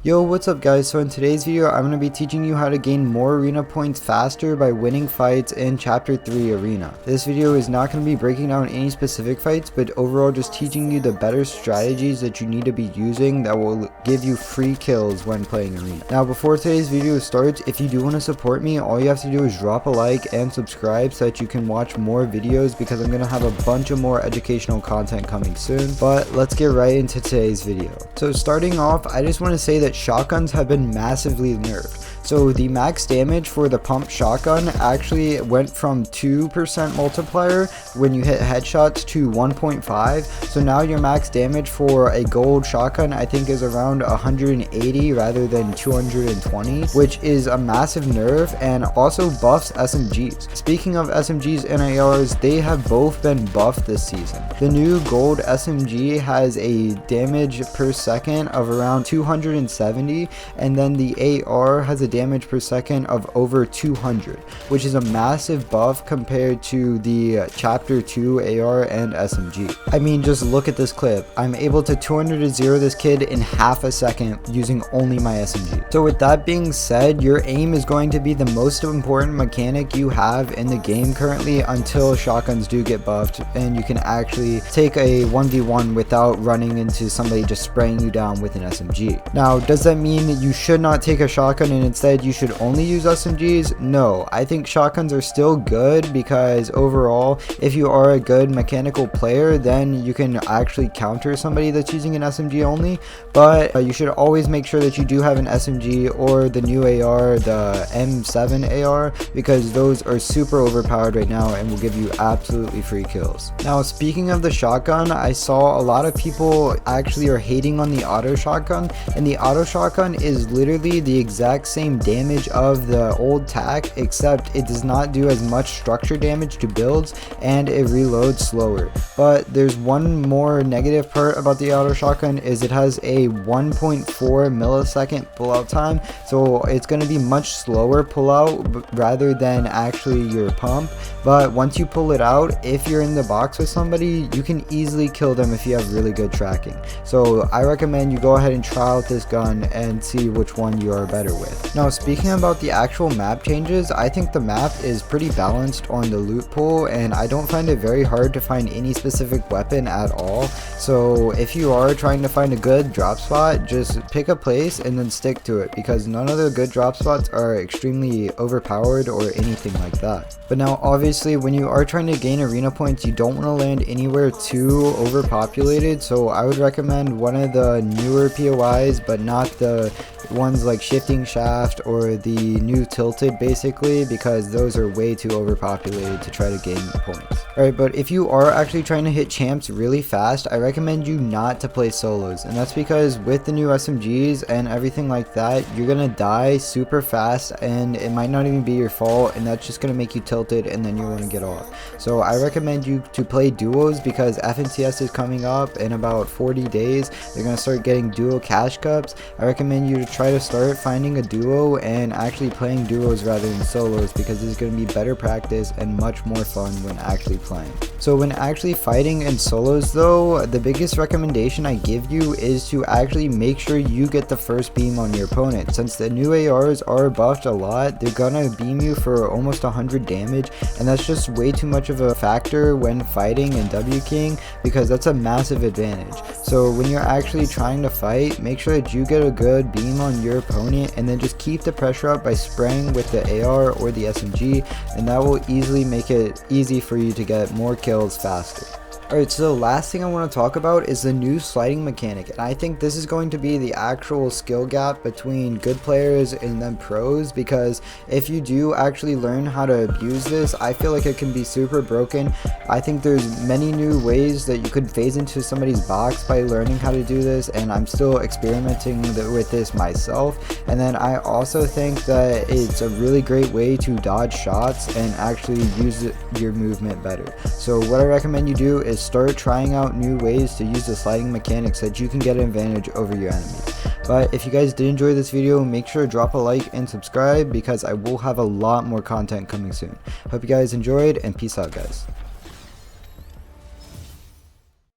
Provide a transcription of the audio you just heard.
Yo, what's up guys? So in today's video I'm going to be teaching you how to gain more arena points faster by winning fights in chapter 3 arena. This video is not going to be breaking down any specific fights, but overall just teaching you the better strategies that you need to be using that will give you free kills when playing arena. Now before today's video starts, if you do want to support me, all you have to do is drop a like and subscribe so that you can watch more videos, because I'm going to have a bunch of more educational content coming soon. But let's get right into today's video. So starting off, I just want to say that shotguns have been massively nerfed. So the max damage for the pump shotgun actually went from 2% multiplier when you hit headshots to 1.5. So now your max damage for a gold shotgun I think is around 180 rather than 220, which is a massive nerf, and also buffs SMGs. Speaking of SMGs and ARs, they have both been buffed this season. The new gold SMG has a damage per second of around 270, and then the AR has a damage per second of over 200, which is a massive buff compared to the chapter 2 AR and SMG. I mean, just look at this clip. I'm able to 200-0 this kid in half a second using only my SMG. So with that being said, your aim is going to be the most important mechanic you have in the game currently until shotguns do get buffed and you can actually take a 1v1 without running into somebody just spraying you down with an SMG. Now, does that mean you should not take a shotgun and instead you should only use SMGs? No, I think shotguns are still good, because overall, if you are a good mechanical player, then you can actually counter somebody that's using an SMG only. But you should always make sure that you do have an SMG or the new AR, the M7 AR, because those are super overpowered right now and will give you absolutely free kills. Now, speaking of the shotgun, I saw a lot of people actually are hating on the auto shotgun, and the auto shotgun is literally the exact same damage of the old tac, except it does not do as much structure damage to builds and it reloads slower. But there's one more negative part about the auto shotgun, is it has a 1.4 millisecond pullout time, so it's going to be much slower pullout rather than actually your pump. But once you pull it out, if you're in the box with somebody, you can easily kill them if you have really good tracking. So I recommend you go ahead and try out this gun and see which one you are better with. Now, speaking about the actual map changes, I think the map is pretty balanced on the loot pool, and I don't find it very hard to find any specific weapon at all. So if you are trying to find a good drop spot, just pick a place and then stick to it, because none of the good drop spots are extremely overpowered or anything like that. But now obviously when you are trying to gain arena points, you don't want to land anywhere too overpopulated, so I would recommend one of the newer POIs, but not the ones like shifting shaft or the new tilted, basically, because those are way too overpopulated to try to gain points. Alright, but if you are actually trying to hit champs really fast, I recommend you not to play solos, and that's because with the new SMGs and everything like that, you're gonna die super fast and it might not even be your fault, and that's just gonna make you tilted and then you want to get off. So I recommend you to play duos, because FNCS is coming up in about 40 days. They're gonna start getting duo cash cups. I recommend you to try to start finding a duo and actually playing duos rather than solos, because this is going to be better practice and much more fun when actually playing. So when actually fighting in solos though, the biggest recommendation I give you is to actually make sure you get the first beam on your opponent. Since the new ARs are buffed a lot, they're gonna beam you for almost 100 damage, and that's just way too much of a factor when fighting and W King, because that's a massive advantage. So when you're actually trying to fight, make sure that you get a good beam on your opponent, and then just keep the pressure up by spraying with the AR or the SMG, and that will easily make it easy for you to get more kills faster. Alright, so the last thing I want to talk about is the new sliding mechanic, and I think this is going to be the actual skill gap between good players and then pros, because if you do actually learn how to abuse this, I feel like it can be super broken. I think there's many new ways that you could phase into somebody's box by learning how to do this, and I'm still experimenting with this myself. And then I also think that it's a really great way to dodge shots and actually use your movement better. So what I recommend you do is start trying out new ways to use the sliding mechanics so that you can get an advantage over your enemies. But if you guys did enjoy this video, make sure to drop a like and subscribe, because I will have a lot more content coming soon. Hope you guys enjoyed, and peace out guys.